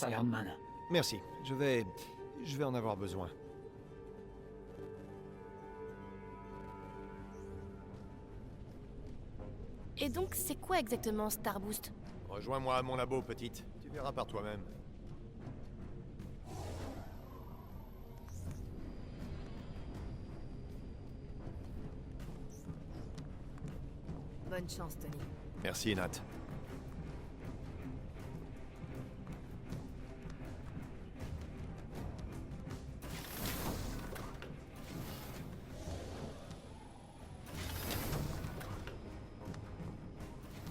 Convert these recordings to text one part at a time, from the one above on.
Ironman. Merci, je vais en avoir besoin. Et donc, c'est quoi exactement Starboost? Rejoins-moi à mon labo, petite. Tu verras par toi-même. Bonne chance, Tony. Merci, Nat.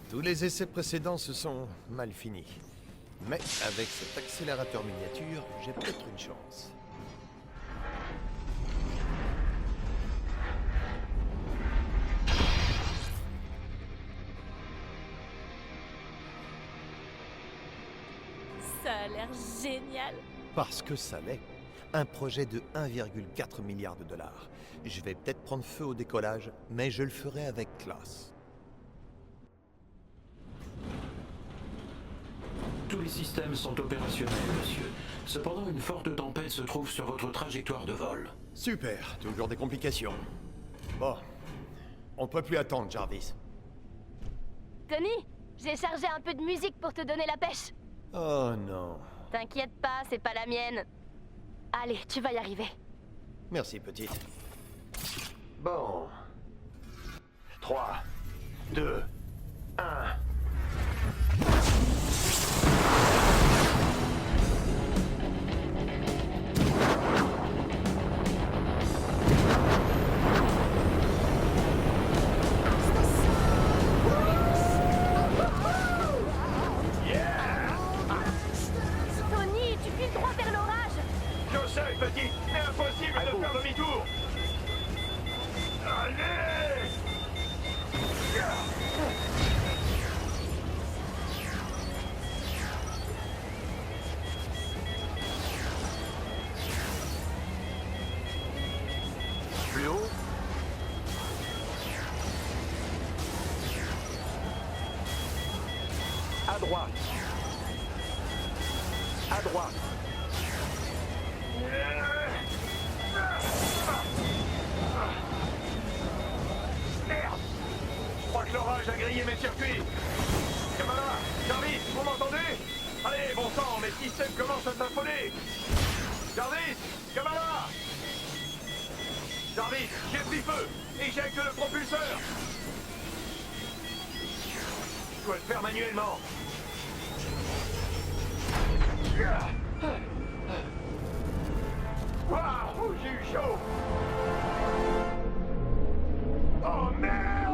Tous les essais précédents se sont mal finis. Mais avec cet accélérateur miniature, j'ai peut-être une chance. Ça a l'air génial. Parce que ça l'est. Un projet de 1,4 milliard de dollars. Je vais peut-être prendre feu au décollage, mais je le ferai avec classe. Tous les systèmes sont opérationnels, monsieur. Cependant, une forte tempête se trouve sur votre trajectoire de vol. Super, toujours des complications. Bon, on peut plus attendre, Jarvis. Tony, j'ai chargé un peu de musique pour te donner la pêche. Oh non. T'inquiète pas, c'est pas la mienne. Allez, tu vas y arriver. Merci, petite. Bon. 3, 2, 1... Tony, tu files droit vers l'orage. Je sais, petite, mais impossible de faire demi-tour. Allez! Plus haut? À droite. À droite. Merde! Je crois que l'orage a grillé mes circuits. Camarade, Jarvis, vous m'entendez? Allez, bon sang, mes systèmes commencent à s'affoler. Jarvis, camarade! Jarvis, j'ai pris feu. Éjecte le propulseur. Je dois le faire manuellement. Waouh, j'ai eu chaud. Oh merde!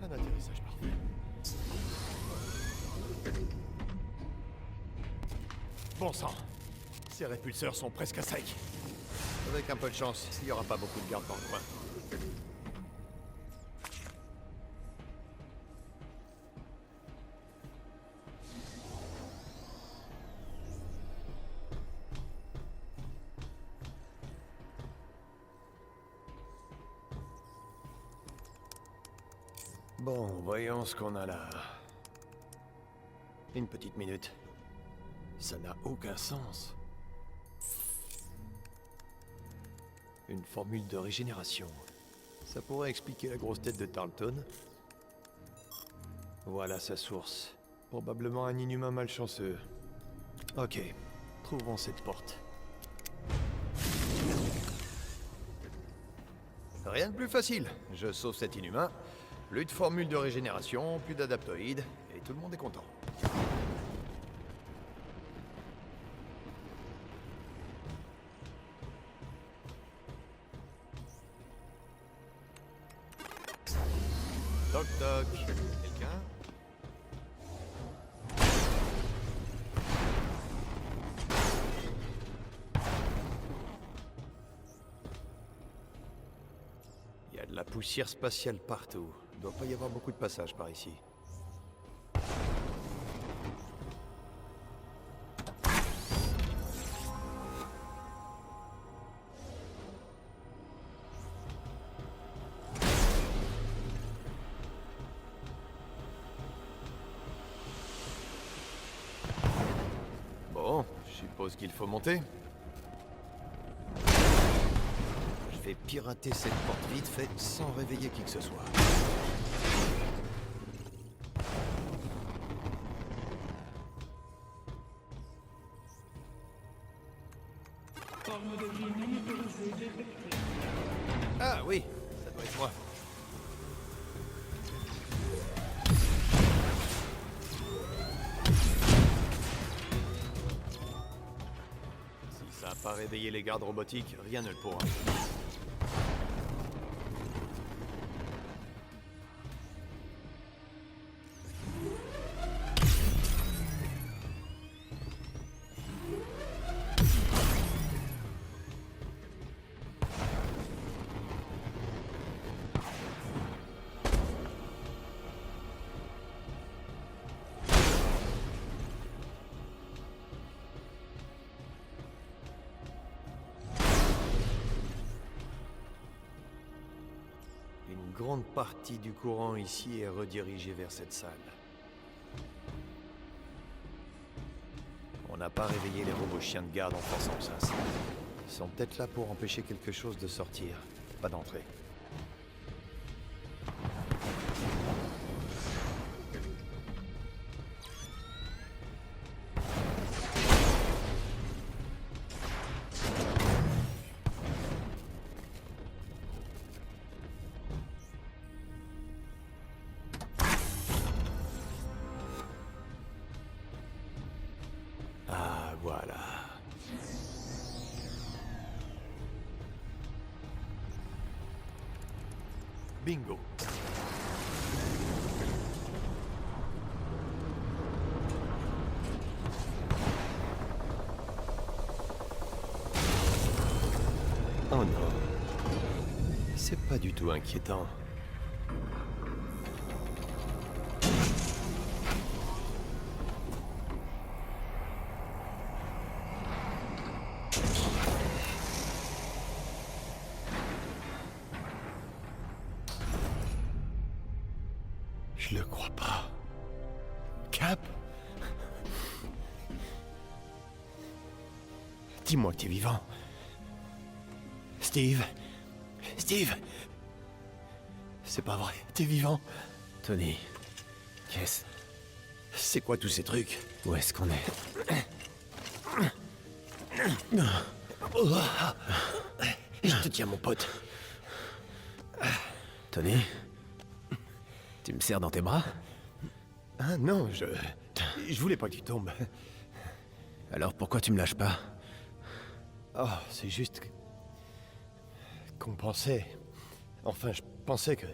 Un atterrissage parfait. Bon sang, ces répulseurs sont presque à sec. Avec un peu de chance, il n'y aura pas beaucoup de gardes dans le coin. Bon, voyons ce qu'on a là. Une petite minute. Ça n'a aucun sens. Une formule de régénération. Ça pourrait expliquer la grosse tête de Tarleton. Voilà sa source. Probablement un inhumain malchanceux. Ok, trouvons cette porte. Rien de plus facile. Je sauve cet inhumain. Plus de formule de régénération, plus d'adaptoïdes, et tout le monde est content. Toc toc. Quelqu'un? Il y a de la poussière spatiale partout. Il doit pas y avoir beaucoup de passages par ici. Bon, je suppose qu'il faut monter. Je vais pirater cette porte vite fait sans réveiller qui que ce soit. Ah oui, ça doit être moi. Si ça n'a pas réveillé les gardes robotiques, rien ne le pourra. Une grande partie du courant ici est redirigée vers cette salle. On n'a pas réveillé les robots chiens de garde en forçant le sas. Ils sont peut-être là pour empêcher quelque chose de sortir, pas d'entrer. Ah, voilà. Bingo. Oh non. C'est pas du tout inquiétant. Je le crois pas. Cap? Dis-moi que t'es vivant. Steve? Steve? C'est pas vrai, t'es vivant? Tony, qu'est-ce... C'est quoi tous ces trucs? Où est-ce qu'on est? Je te tiens, mon pote. Tony? Tu me serres dans tes bras? Ah non, je voulais pas que tu tombes. Alors pourquoi tu me lâches pas? Oh, c'est juste qu'on pensait... Enfin, je pensais que...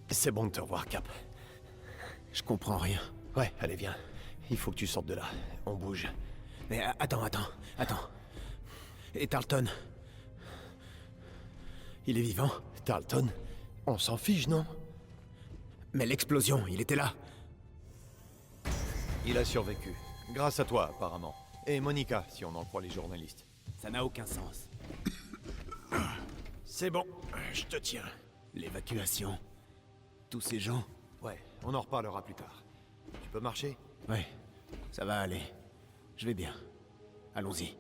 C'est bon de te revoir, Cap. Je comprends rien. Ouais, allez, viens. Il faut que tu sortes de là. On bouge. Mais attends. Et Tarleton? Il est vivant? Tarleton? On s'en fiche, non? Mais l'explosion, il était là. Il a survécu. Grâce à toi, apparemment. Et Monica, si on en croit les journalistes. Ça n'a aucun sens. C'est bon, je te tiens. L'évacuation. Tous ces gens. Ouais, on en reparlera plus tard. Tu peux marcher? Ouais, ça va aller. Je vais bien. Allons-y.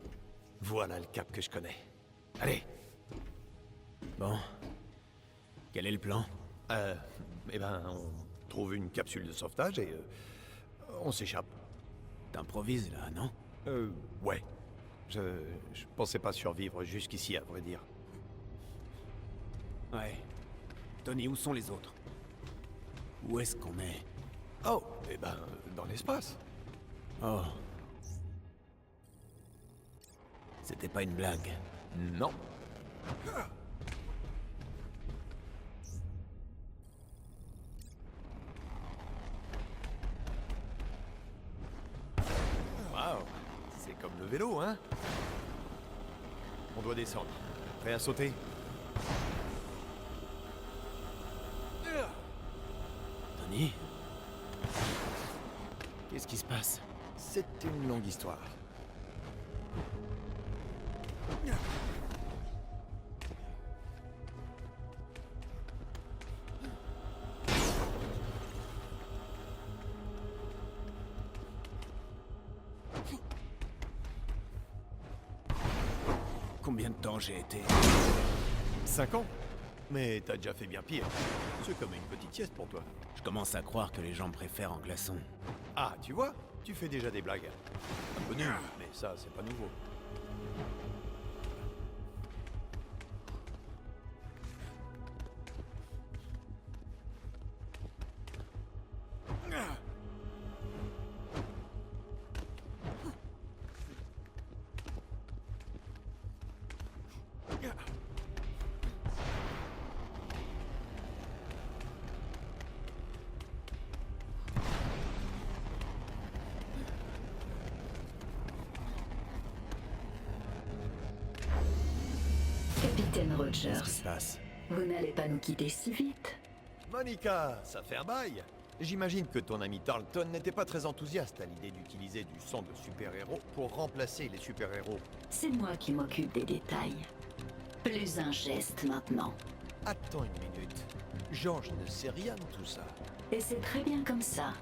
Voilà le Cap que je connais. Allez. Bon. Quel est le plan? Eh ben, on trouve une capsule de sauvetage et... on s'échappe. T'improvises là, non? Ouais. Je pensais pas survivre jusqu'ici, à vrai dire. Ouais. Tony, où sont les autres? Où est-ce qu'on est? Oh, eh ben, dans l'espace. Oh. C'était pas une blague. Non. vélo, hein? On doit descendre. Prêt à sauter? Tony? Qu'est-ce qui se passe? C'est une longue histoire. Combien de temps j'ai été? 5 ans? Mais t'as déjà fait bien pire. C'est comme une petite sieste pour toi. Je commence à croire que les gens préfèrent en glaçon. Ah, tu vois? Tu fais déjà des blagues. Un peu nul, mais ça, c'est pas nouveau. Capitaine Qu'est-ce Rogers, qui se passe? vous n'allez pas nous quitter si vite. Monica, ça fait un bail. J'imagine que ton ami Tarleton n'était pas très enthousiaste à l'idée d'utiliser du sang de super-héros pour remplacer les super-héros. C'est moi qui m'occupe des détails. Plus un geste maintenant. Attends une minute. George ne sait rien de tout ça. Et c'est très bien comme ça.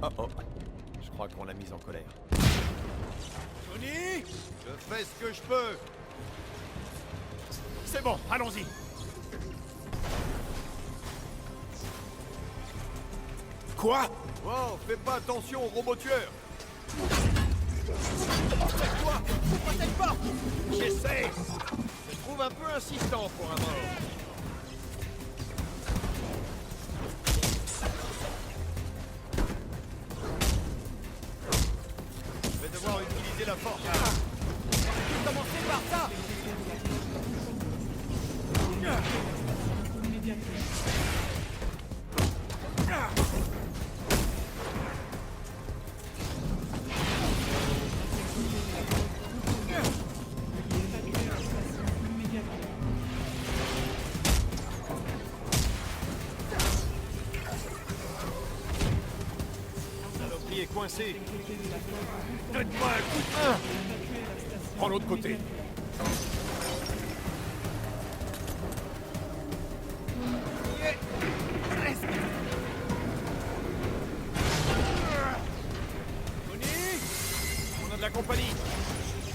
Oh oh. Je crois qu'on l'a mise en colère. Tony! Je fais ce que je peux! C'est bon, allons-y! Quoi? Wow, fais pas attention au robot tueur! Protège-toi! Protège pas! J'essaie! Je trouve un peu insistant pour un mort. Je vais devoir utiliser la force. Commencez par ça! Saloperie est coincé. Donne-moi un coup de main! Prends l'autre côté. Tony! On a de la compagnie.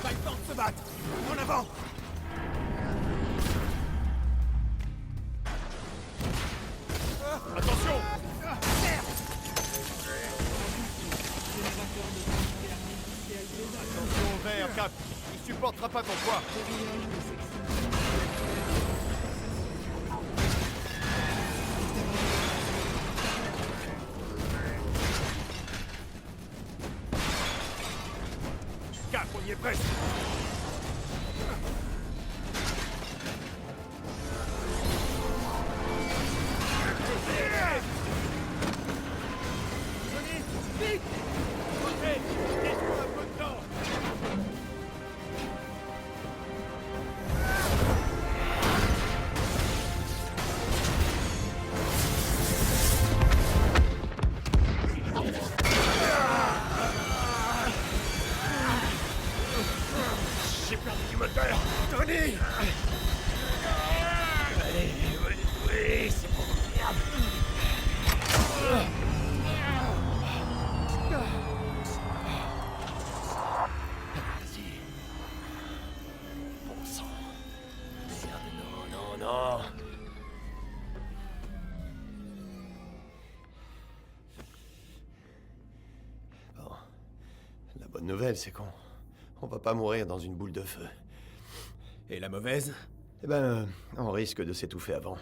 Pas le temps de se battre. En avant! Attention! Attention au verre, Cap. Il supportera pas ton poids. Cap, on y est presque. Tony, vite! Ok, laisse-moi un peu de temps. J'ai perdu du moteur. Tony! Allez, oui, c'est bon. Merde. Vas-y. Bon sang. Merde, non, non, non. Bon. La bonne nouvelle, c'est qu'on va pas mourir dans une boule de feu. Et la mauvaise? Eh ben, on risque de s'étouffer avant.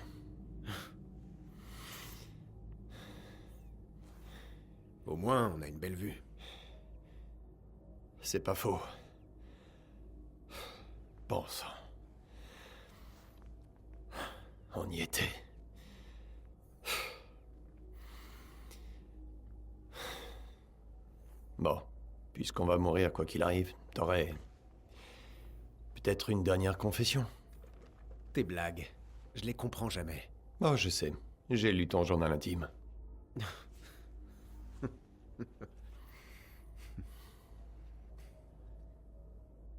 Au moins, on a une belle vue. C'est pas faux. Bon sang. On y était. Bon. Puisqu'on va mourir quoi qu'il arrive, t'aurais... peut-être une dernière confession. Tes blagues, je les comprends jamais. Oh, je sais. J'ai lu ton journal intime.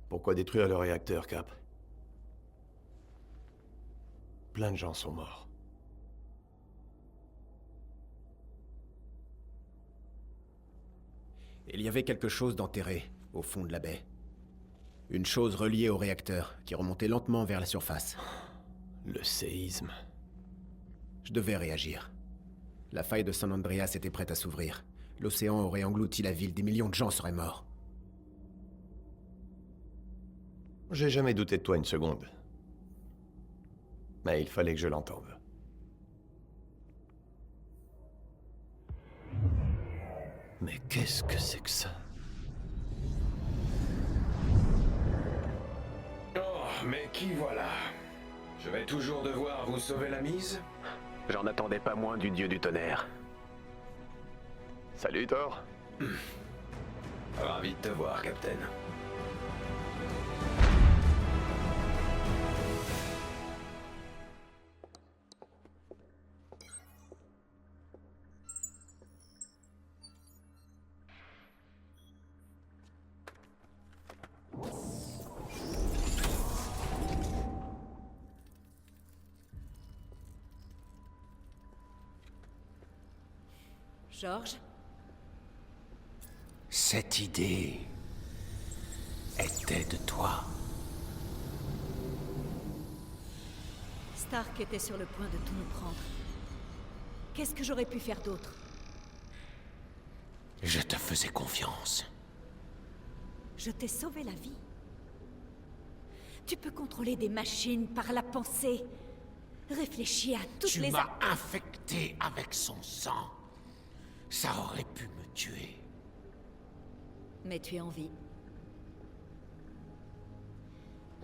Pourquoi détruire le réacteur, Cap? Plein de gens sont morts. Il y avait quelque chose d'enterré, au fond de la baie. Une chose reliée au réacteur, qui remontait lentement vers la surface. Le séisme. Je devais réagir. La faille de San Andreas était prête à s'ouvrir. L'océan aurait englouti la ville, des millions de gens seraient morts. J'ai jamais douté de toi une seconde. Mais il fallait que je l'entende. Mais qu'est-ce que c'est que ça? Oh, mais qui voilà? Je vais toujours devoir vous sauver la mise? J'en attendais pas moins du dieu du tonnerre. Salut, Thor. Ravi de te voir, Captain. George? Cette idée était de toi. Stark était sur le point de tout nous prendre. Qu'est-ce que j'aurais pu faire d'autre? Je te faisais confiance. Je t'ai sauvé la vie. Tu peux contrôler des machines par la pensée. Réfléchis à toutes les... Tu m'as infecté avec son sang. Ça aurait pu me tuer. Mais tu es en vie.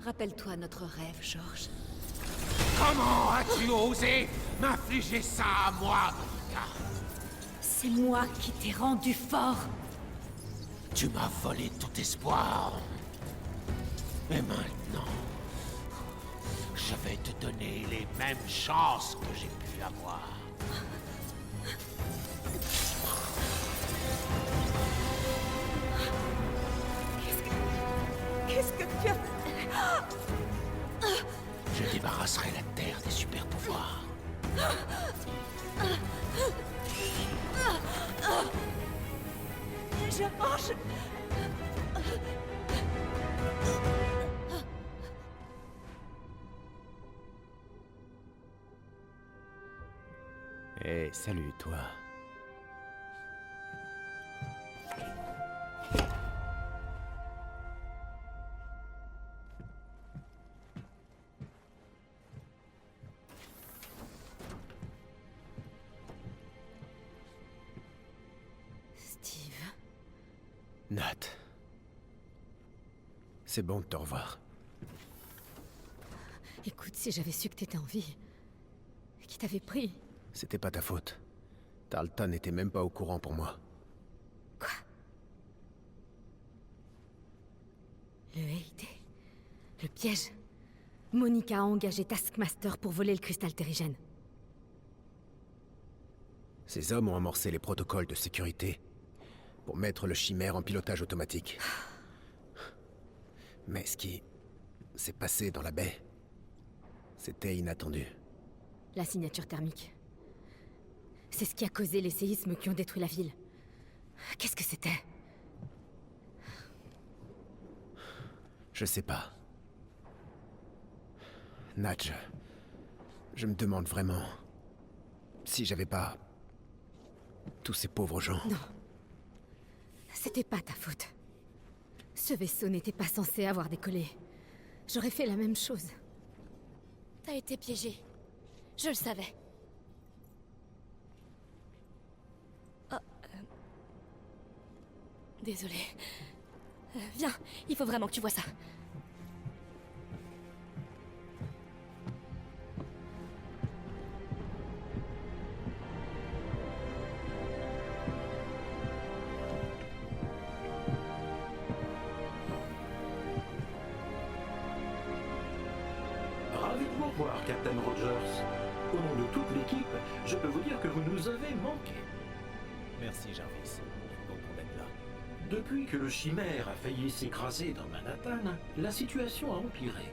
Rappelle-toi notre rêve, George. Comment as-tu osé m'infliger ça à moi, Monica? C'est moi qui t'ai rendu fort. Tu m'as volé tout espoir. Et maintenant, je vais te donner les mêmes chances que j'ai pu avoir. Qu'est-ce que tu as fait? Je débarrasserai la Terre des super-pouvoirs. George! Eh, salut, toi. Steve... Nat. C'est bon de te revoir. Écoute, si j'avais su que t'étais en vie... qui t'avait pris... C'était pas ta faute. Tarleton n'était même pas au courant pour moi. Quoi? Le Haïté. Le piège. Monica a engagé Taskmaster pour voler le cristal terrigène. Ces hommes ont amorcé les protocoles de sécurité pour mettre le chimère en pilotage automatique. Mais ce qui s'est passé dans la baie, c'était inattendu. La signature thermique. C'est ce qui a causé les séismes qui ont détruit la ville. Qu'est-ce que c'était? Je sais pas. Nat, je me demande vraiment si j'avais pas tous ces pauvres gens. Non. C'était pas ta faute. Ce vaisseau n'était pas censé avoir décollé. J'aurais fait la même chose. T'as été piégé. Je le savais. Oh, Désolée. Viens, il faut vraiment que tu vois ça. Ravi de vous revoir, Captain Rogers. Au nom de toute l'équipe, je peux vous dire que vous nous avez manqué. Merci, Jarvis. Je suis content d'être là. Depuis que le Chimère a failli s'écraser dans Manhattan, la situation a empiré.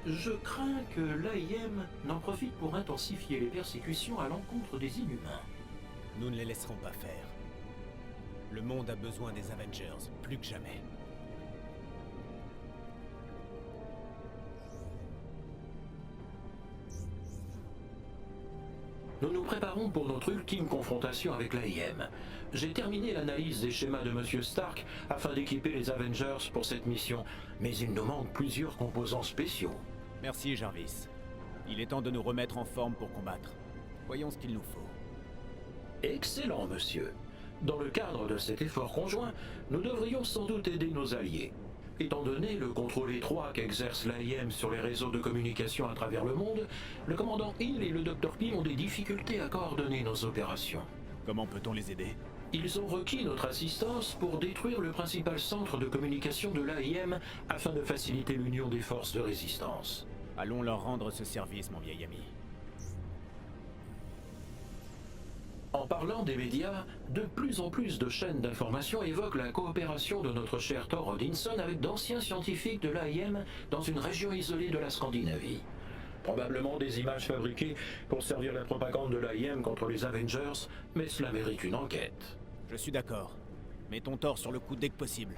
Je crains que l'AIM n'en profite pour intensifier les persécutions à l'encontre des Inhumains. Nous ne les laisserons pas faire. Le monde a besoin des Avengers, plus que jamais. Nous nous préparons pour notre ultime confrontation avec l'AIM. J'ai terminé l'analyse des schémas de Monsieur Stark afin d'équiper les Avengers pour cette mission, mais il nous manque plusieurs composants spéciaux. Merci, Jarvis. Il est temps de nous remettre en forme pour combattre. Voyons ce qu'il nous faut. Excellent, monsieur. Dans le cadre de cet effort conjoint, nous devrions sans doute aider nos alliés. Étant donné le contrôle étroit qu'exerce l'AIM sur les réseaux de communication à travers le monde, le commandant Hill et le Dr. Pym ont des difficultés à coordonner nos opérations. Comment peut-on les aider? Ils ont requis notre assistance pour détruire le principal centre de communication de l'AIM afin de faciliter l'union des forces de résistance. Allons leur rendre ce service, mon vieil ami. En parlant des médias, de plus en plus de chaînes d'information évoquent la coopération de notre cher Thor Odinson avec d'anciens scientifiques de l'AIM dans une région isolée de la Scandinavie. Probablement des images fabriquées pour servir la propagande de l'AIM contre les Avengers, mais cela mérite une enquête. Je suis d'accord. Mettons Thor sur le coup dès que possible.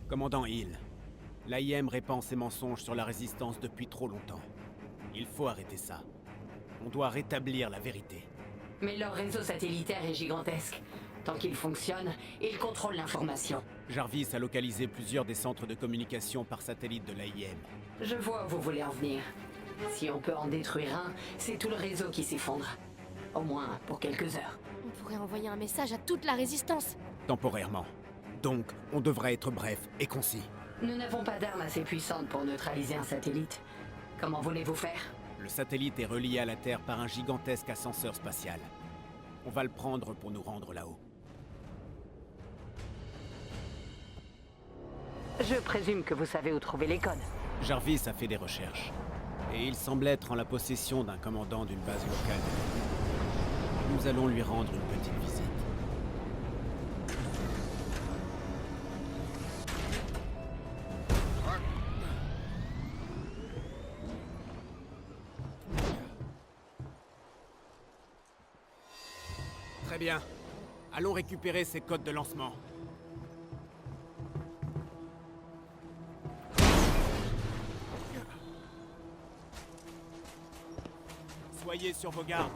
Commandant Hill, l'AIM répand ses mensonges sur la résistance depuis trop longtemps. Il faut arrêter ça. On doit rétablir la vérité. Mais leur réseau satellitaire est gigantesque. Tant qu'il fonctionne, ils contrôlent l'information. Jarvis a localisé plusieurs des centres de communication par satellite de l'AIM. Je vois où vous voulez en venir. Si on peut en détruire un, c'est tout le réseau qui s'effondre. Au moins pour quelques heures. On pourrait envoyer un message à toute la résistance. Temporairement. Donc, on devrait être bref et concis. Nous n'avons pas d'armes assez puissantes pour neutraliser un satellite. Comment voulez-vous faire? Le satellite est relié à la Terre par un gigantesque ascenseur spatial. On va le prendre pour nous rendre là-haut. Je présume que vous savez où trouver les codes. Jarvis a fait des recherches. Et il semble être en la possession d'un commandant d'une base locale. Nous allons lui rendre une petite visite. Très bien. Allons récupérer ces codes de lancement. Soyez sur vos gardes.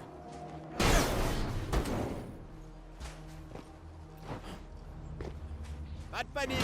Pas de panique.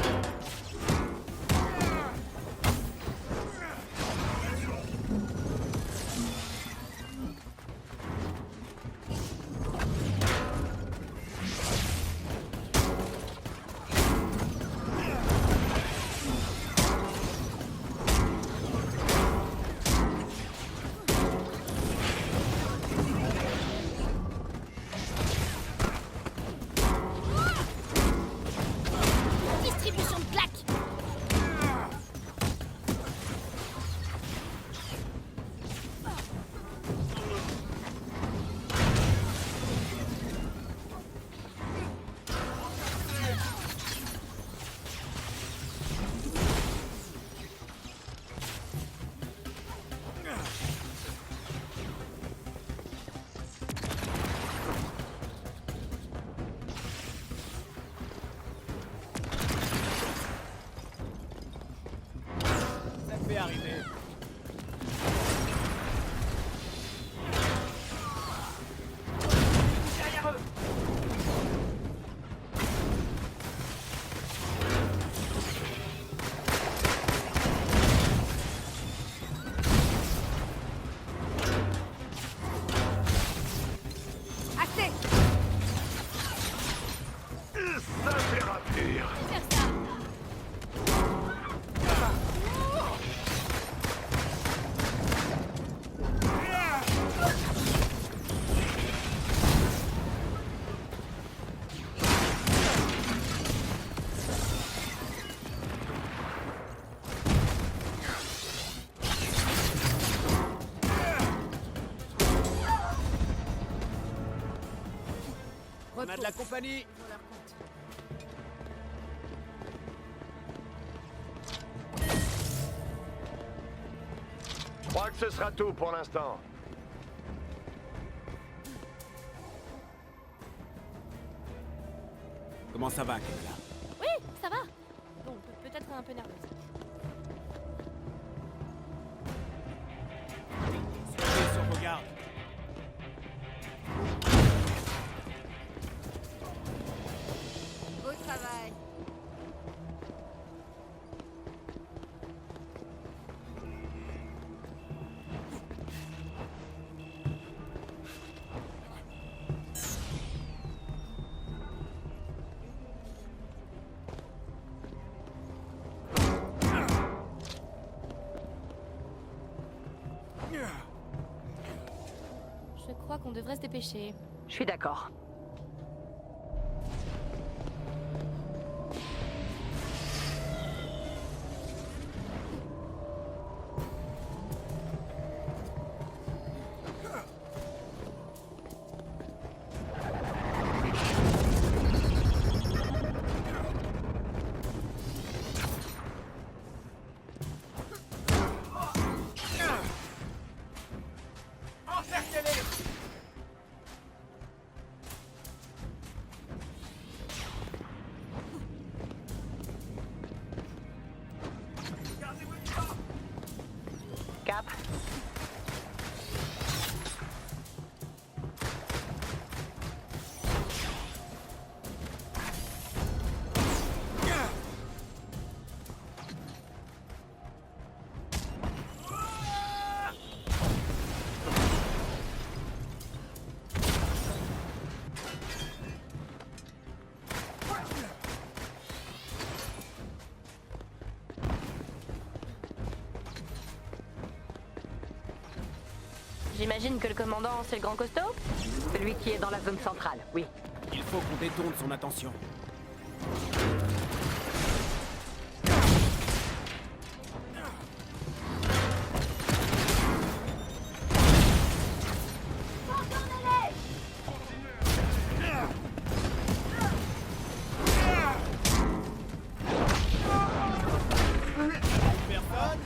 On a de la compagnie. Pour leur compte. Je crois que ce sera tout pour l'instant. Comment ça va, Kamala? Oui, ça va. Bon, peut-être un peu nerveuse. Soyez sur vos gardes. Beau travail. Je crois qu'on devrait se dépêcher. Je suis d'accord. Cap. J'imagine que le commandant, c'est le grand costaud? Celui qui est dans la zone centrale, oui. Il faut qu'on détourne son attention. Personne?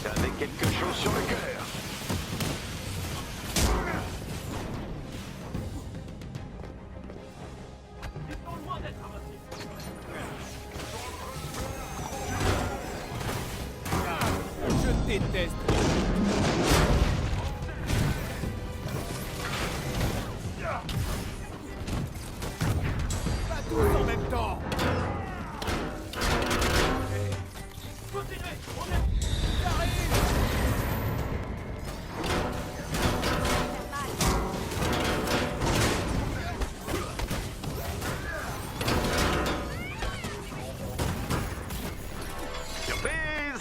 J'avais quelque chose sur le cœur. Je déteste. Pas tous en même temps. Surprise!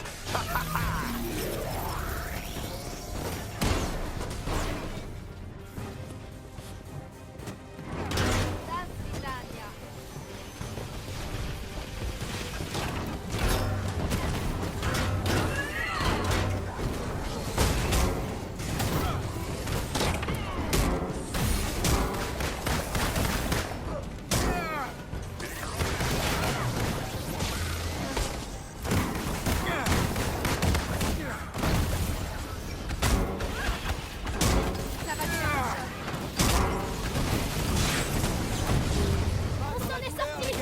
On s'en est sorti!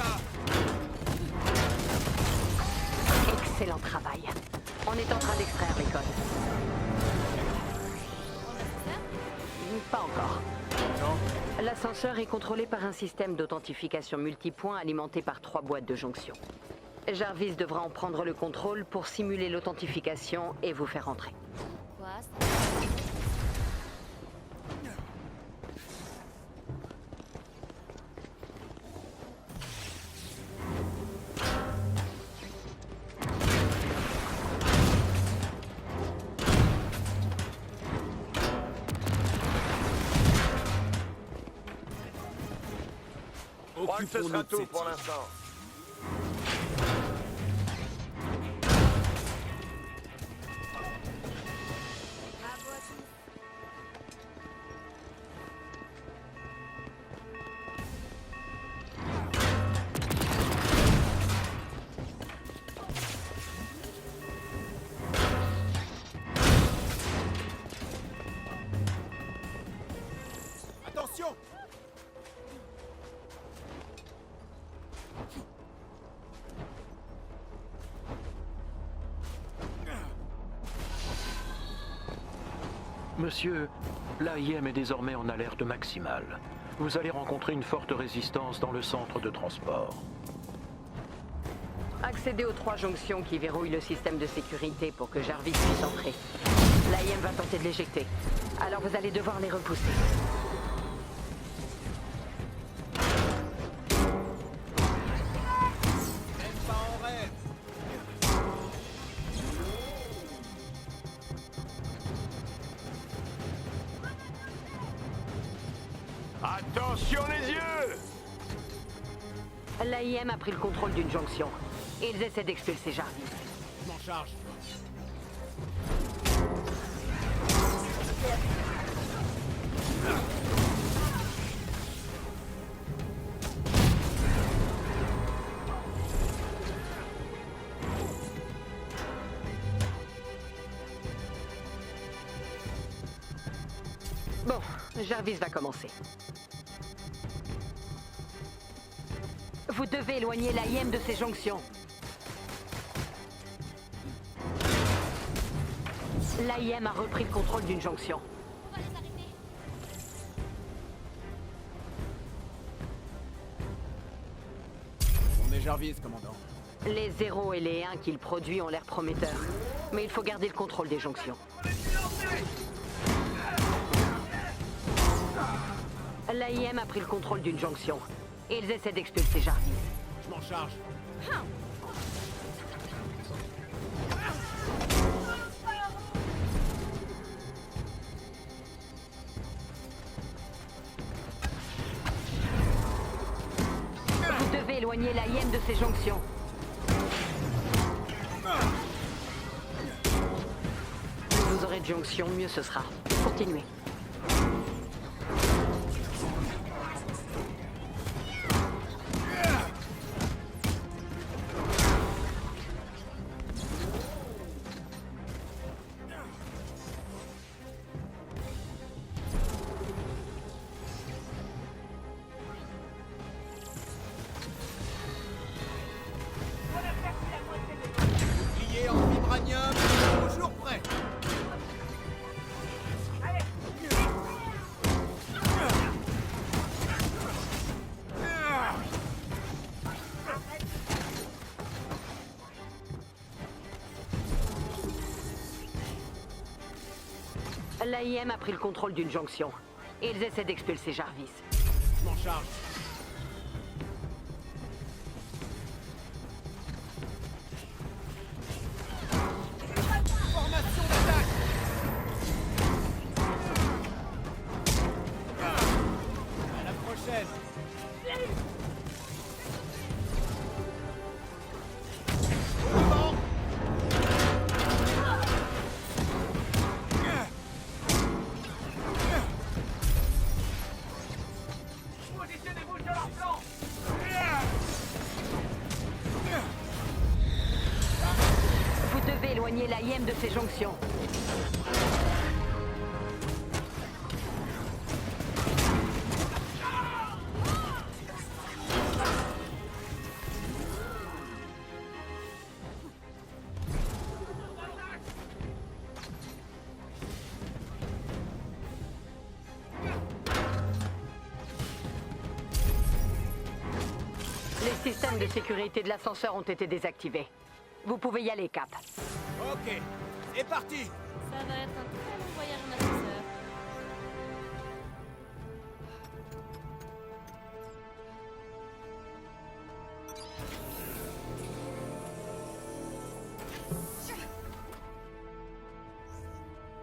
Excellent travail. On est en train d'extraire les codes. Pas encore. L'ascenseur est contrôlé par un système d'authentification multipoint alimenté par 3 boîtes de jonction. Jarvis devra en prendre le contrôle pour simuler l'authentification et vous faire entrer. Quoi, Je crois que ce Occupons-nous sera de tout cette pour île. l'instant. Monsieur, l'AIM est désormais en alerte maximale. Vous allez rencontrer une forte résistance dans le centre de transport. Accédez aux 3 jonctions qui verrouillent le système de sécurité pour que Jarvis puisse entrer. L'AIM va tenter de l'éjecter. Alors vous allez devoir les repousser. Même pas en rêve. Attention les yeux! L'AIM a pris le contrôle d'une jonction. Ils essaient d'expulser Jarvis. Je m'en charge. Bon, Jarvis va commencer. Vous devez éloigner l'AIM de ces jonctions. L'AIM a repris le contrôle d'une jonction. On va les arrêter. On est Jarvis, commandant. Les 0 et les 1 qu'il produit ont l'air prometteurs. Mais il faut garder le contrôle des jonctions. L'AIM a pris le contrôle d'une jonction. Ils essaient d'expulser Jarvis. Je m'en charge. Vous devez éloigner l'AIM de ces jonctions. Plus vous aurez de jonctions, mieux ce sera. Continuez. Bouclier en vibranium, toujours prêt. L'AIM a pris le contrôle d'une jonction. Ils essaient d'expulser Jarvis. Je m'en charge. Formation d'attaque. À la prochaine. Au devant. Positionnez-vous sur leur flanc! Vous devez éloigner l'AIM de ces jonctions. Les systèmes de sécurité de l'ascenseur ont été désactivés. Vous pouvez y aller, Cap. Ok, c'est parti. Ça va être un très long voyage en ascenseur.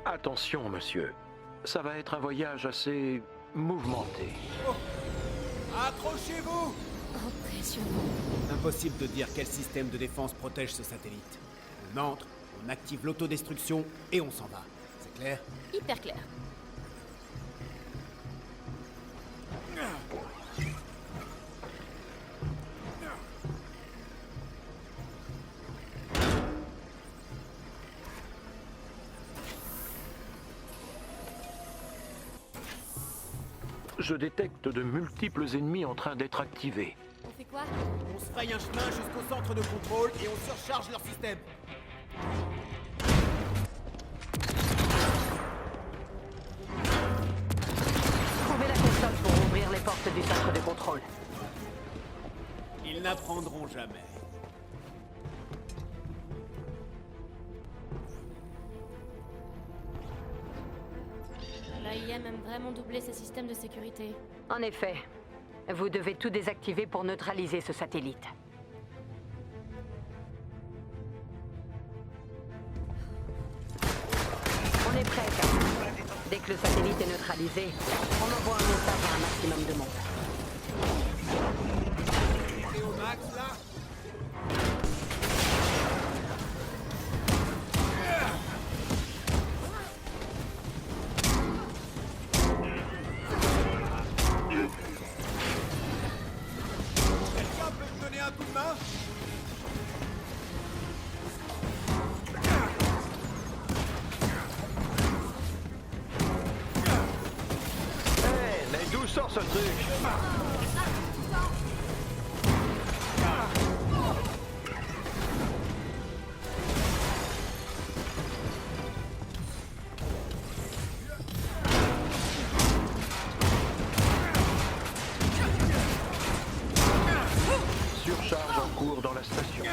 Attention, monsieur. Ça va être un voyage assez mouvementé. Accrochez-vous. Impressionnant. Impossible de dire quel système de défense protège ce satellite. On entre, on active l'autodestruction et on s'en va. C'est clair? Hyper clair. Je détecte de multiples ennemis en train d'être activés. On fait quoi? On se fraye un chemin jusqu'au centre de contrôle et on surcharge leur système. reste du centre de contrôle. Ils n'apprendront jamais. L'AIM aime vraiment doubler ses systèmes de sécurité. En effet, vous devez tout désactiver pour neutraliser ce satellite. On est prêt, Cap. Dès que le satellite est neutralisé, on envoie un message à un maximum de monde. Et au max, là? Quelqu'un peut me donner un coup de main? Mais d'où sort ce truc? Surcharge en cours dans la station.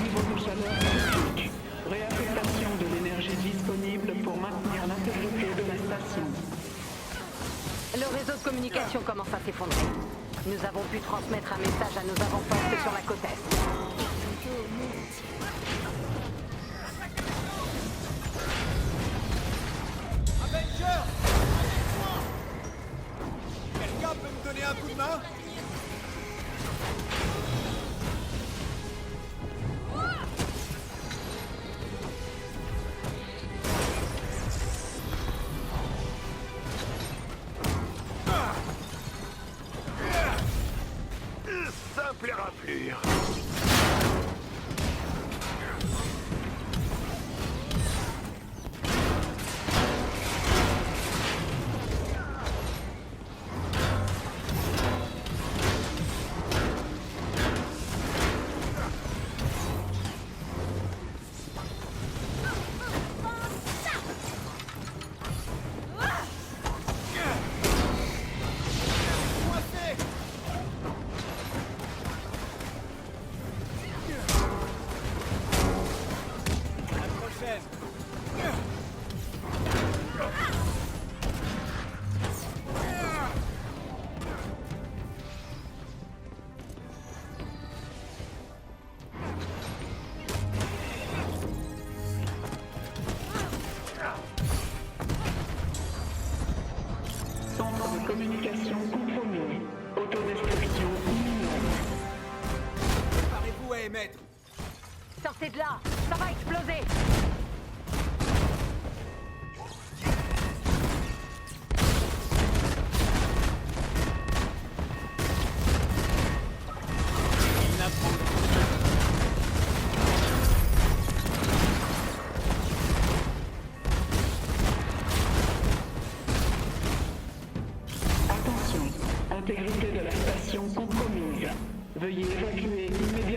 Niveau de chaleur critique. Réaffectation de l'énergie disponible pour maintenir l'intégrité de la station. Le réseau de communication commence à s'effondrer. Nous avons pu transmettre un message à nos avant-postes sur la côte est. Avenger! Quelqu'un peut me donner un coup de main? Ça me plaira plus. À la prochaine! Centre de communication contrôlé. Autodestruction imminente. Préparez-vous à émettre! Sortez de là! Ça va exploser! Ils n'apprendront Attention, intégrité de la station compromise. Veuillez évacuer immédiatement.